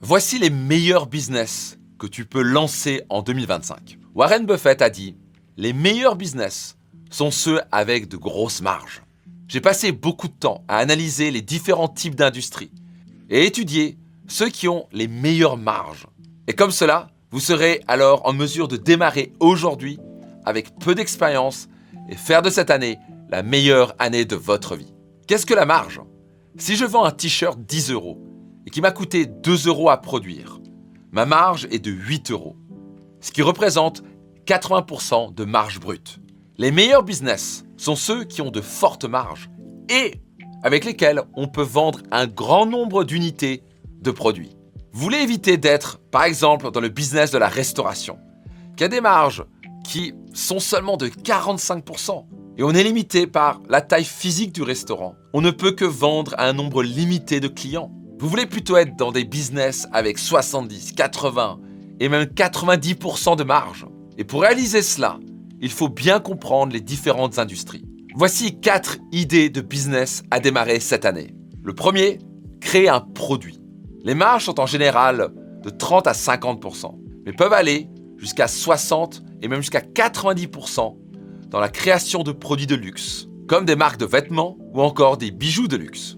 Voici les meilleurs business que tu peux lancer en 2025. Warren Buffett a dit « Les meilleurs business sont ceux avec de grosses marges ». J'ai passé beaucoup de temps à analyser les différents types d'industries et étudier ceux qui ont les meilleures marges. Et comme cela, vous serez alors en mesure de démarrer aujourd'hui avec peu d'expérience et faire de cette année la meilleure année de votre vie. Qu'est-ce que la marge? Si je vends un t-shirt 10 € et qui m'a coûté 2 € à produire, ma marge est de 8 €, ce qui représente 80% de marge brute. Les meilleurs business sont ceux qui ont de fortes marges et avec lesquels on peut vendre un grand nombre d'unités de produits. Vous voulez éviter d'être, par exemple, dans le business de la restauration, qui a des marges qui sont seulement de 45%, et on est limité par la taille physique du restaurant. On ne peut que vendre à un nombre limité de clients. Vous voulez plutôt être dans des business avec 70, 80 et même 90% de marge. Et pour réaliser cela, il faut bien comprendre les différentes industries. Voici 4 idées de business à démarrer cette année. Le premier, créer un produit. Les marges sont en général de 30 à 50%, mais peuvent aller jusqu'à 60 et même jusqu'à 90% dans la création de produits de luxe, comme des marques de vêtements ou encore des bijoux de luxe.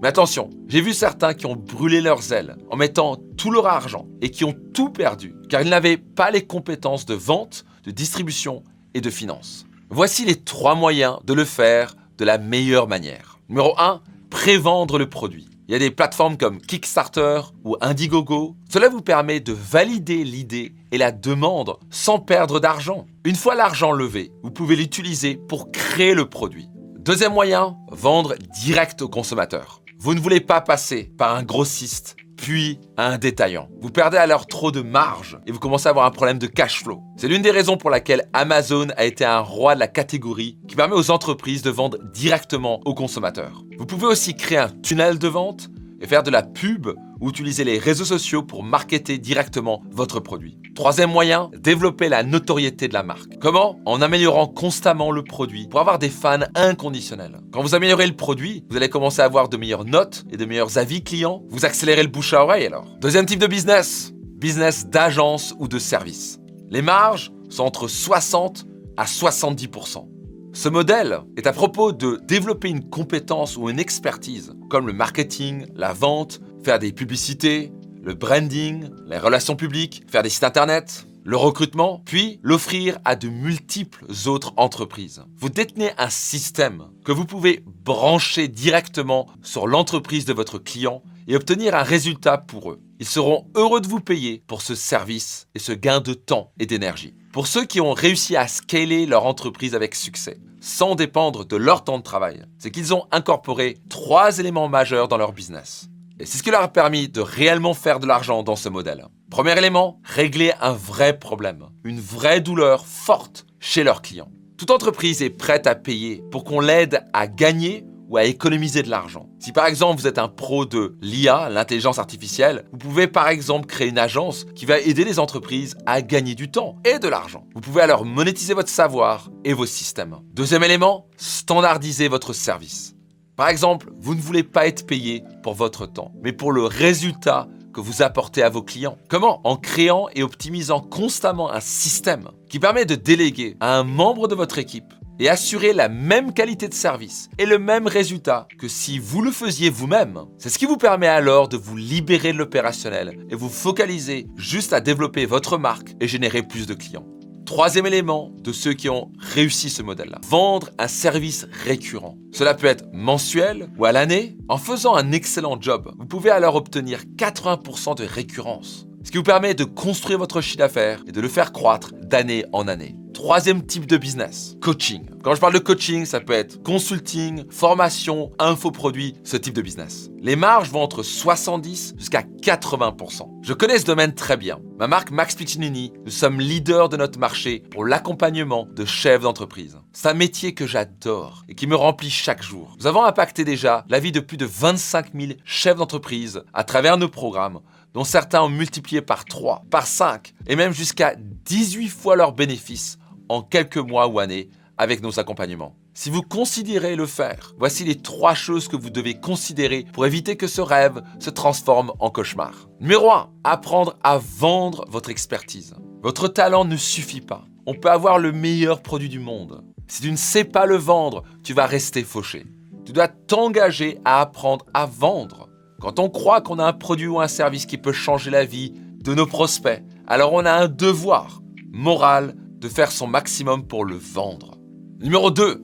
Mais attention, j'ai vu certains qui ont brûlé leurs ailes en mettant tout leur argent et qui ont tout perdu car ils n'avaient pas les compétences de vente, de distribution et de finance. Voici les 3 moyens de le faire de la meilleure manière. Numéro 1, prévendre le produit. Il y a des plateformes comme Kickstarter ou Indiegogo. Cela vous permet de valider l'idée et la demande sans perdre d'argent. Une fois l'argent levé, vous pouvez l'utiliser pour créer le produit. Deuxième moyen, vendre direct au consommateur. Vous ne voulez pas passer par un grossiste, puis à un détaillant. Vous perdez alors trop de marge et vous commencez à avoir un problème de cash flow. C'est l'une des raisons pour laquelle Amazon a été un roi de la catégorie qui permet aux entreprises de vendre directement aux consommateurs. Vous pouvez aussi créer un tunnel de vente et faire de la pub ou utiliser les réseaux sociaux pour marketer directement votre produit. Troisième moyen, développer la notoriété de la marque. Comment? En améliorant constamment le produit pour avoir des fans inconditionnels. Quand vous améliorez le produit, vous allez commencer à avoir de meilleures notes et de meilleurs avis clients. Vous accélérez le bouche à oreille alors. Deuxième type de business, business d'agence ou de service. Les marges sont entre 60 à 70%. Ce modèle est à propos de développer une compétence ou une expertise, comme le marketing, la vente, faire des publicités, le branding, les relations publiques, faire des sites internet, le recrutement, puis l'offrir à de multiples autres entreprises. Vous détenez un système que vous pouvez brancher directement sur l'entreprise de votre client et obtenir un résultat pour eux. Ils seront heureux de vous payer pour ce service et ce gain de temps et d'énergie. Pour ceux qui ont réussi à scaler leur entreprise avec succès, sans dépendre de leur temps de travail, c'est qu'ils ont incorporé 3 éléments majeurs dans leur business. Et c'est ce qui leur a permis de réellement faire de l'argent dans ce modèle. Premier élément, régler un vrai problème, une vraie douleur forte chez leurs clients. Toute entreprise est prête à payer pour qu'on l'aide à gagner ou à économiser de l'argent. Si par exemple vous êtes un pro de l'IA, l'intelligence artificielle, vous pouvez par exemple créer une agence qui va aider les entreprises à gagner du temps et de l'argent. Vous pouvez alors monétiser votre savoir et vos systèmes. Deuxième élément, standardiser votre service. Par exemple, vous ne voulez pas être payé pour votre temps, mais pour le résultat que vous apportez à vos clients. Comment? En créant et optimisant constamment un système qui permet de déléguer à un membre de votre équipe et assurer la même qualité de service et le même résultat que si vous le faisiez vous-même. C'est ce qui vous permet alors de vous libérer de l'opérationnel et vous focaliser juste à développer votre marque et générer plus de clients. Troisième élément de ceux qui ont réussi ce modèle-là, vendre un service récurrent. Cela peut être mensuel ou à l'année. En faisant un excellent job, vous pouvez alors obtenir 80% de récurrence, ce qui vous permet de construire votre chiffre d'affaires et de le faire croître d'année en année. Troisième type de business, coaching. Quand je parle de coaching, ça peut être consulting, formation, infoproduit, ce type de business. Les marges vont entre 70 jusqu'à 80%. Je connais ce domaine très bien. Ma marque Max Piccinini, nous sommes leaders de notre marché pour l'accompagnement de chefs d'entreprise. C'est un métier que j'adore et qui me remplit chaque jour. Nous avons impacté déjà la vie de plus de 25 000 chefs d'entreprise à travers nos programmes, dont certains ont multiplié par 3, par 5 et même jusqu'à 18 fois leurs bénéfices en quelques mois ou années avec nos accompagnements. Si vous considérez le faire, voici les 3 choses que vous devez considérer pour éviter que ce rêve se transforme en cauchemar. Numéro 1, apprendre à vendre votre expertise. Votre talent ne suffit pas. On peut avoir le meilleur produit du monde. Si tu ne sais pas le vendre, tu vas rester fauché. Tu dois t'engager à apprendre à vendre. Quand on croit qu'on a un produit ou un service qui peut changer la vie de nos prospects, alors on a un devoir moral de faire son maximum pour le vendre. Numéro 2,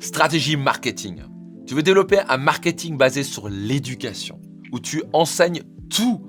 stratégie marketing. Tu veux développer un marketing basé sur l'éducation, où tu enseignes tout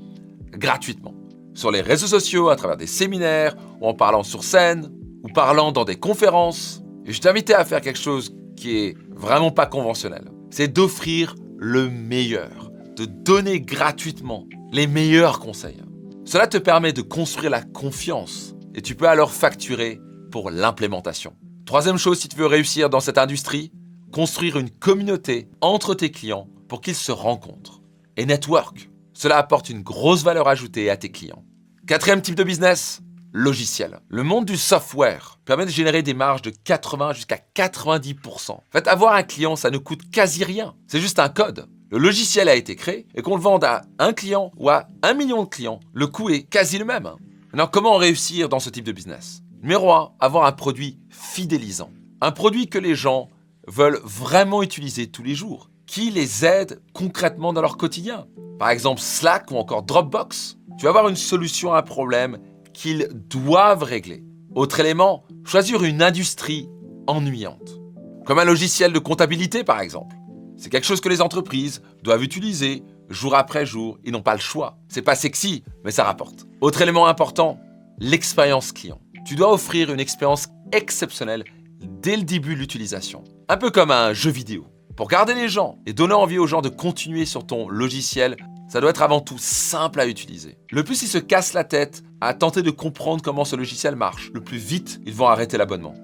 gratuitement. Sur les réseaux sociaux, à travers des séminaires, ou en parlant sur scène, ou parlant dans des conférences. Et je t'invite à faire quelque chose qui est vraiment pas conventionnel. C'est d'offrir le meilleur, de donner gratuitement les meilleurs conseils. Cela te permet de construire la confiance et tu peux alors facturer pour l'implémentation. Troisième chose, si tu veux réussir dans cette industrie, construire une communauté entre tes clients pour qu'ils se rencontrent. Et network, cela apporte une grosse valeur ajoutée à tes clients. Quatrième type de business, logiciel. Le monde du software permet de générer des marges de 80 jusqu'à 90%. En fait, avoir un client, ça ne coûte quasi rien. C'est juste un code. Le logiciel a été créé et qu'on le vende à un client ou à 1 million de clients, le coût est quasi le même. Alors, comment réussir dans ce type de business? Numéro 1, avoir un produit fidélisant. Un produit que les gens veulent vraiment utiliser tous les jours, qui les aide concrètement dans leur quotidien. Par exemple, Slack ou encore Dropbox. Tu vas avoir une solution à un problème qu'ils doivent régler. Autre élément, choisir une industrie ennuyante. Comme un logiciel de comptabilité par exemple. C'est quelque chose que les entreprises doivent utiliser jour après jour, ils n'ont pas le choix. C'est pas sexy, mais ça rapporte. Autre élément important, l'expérience client. Tu dois offrir une expérience exceptionnelle dès le début de l'utilisation. Un peu comme un jeu vidéo. Pour garder les gens et donner envie aux gens de continuer sur ton logiciel, ça doit être avant tout simple à utiliser. Le plus ils se cassent la tête à tenter de comprendre comment ce logiciel marche, le plus vite ils vont arrêter l'abonnement.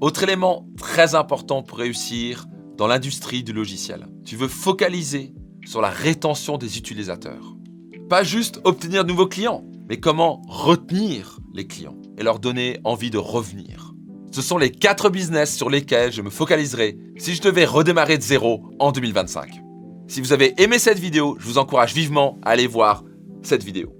Autre élément très important pour réussir dans l'industrie du logiciel. Tu veux focaliser sur la rétention des utilisateurs. Pas juste obtenir de nouveaux clients, mais comment retenir les clients et leur donner envie de revenir. Ce sont les 4 business sur lesquels je me focaliserai si je devais redémarrer de zéro en 2025. Si vous avez aimé cette vidéo, je vous encourage vivement à aller voir cette vidéo.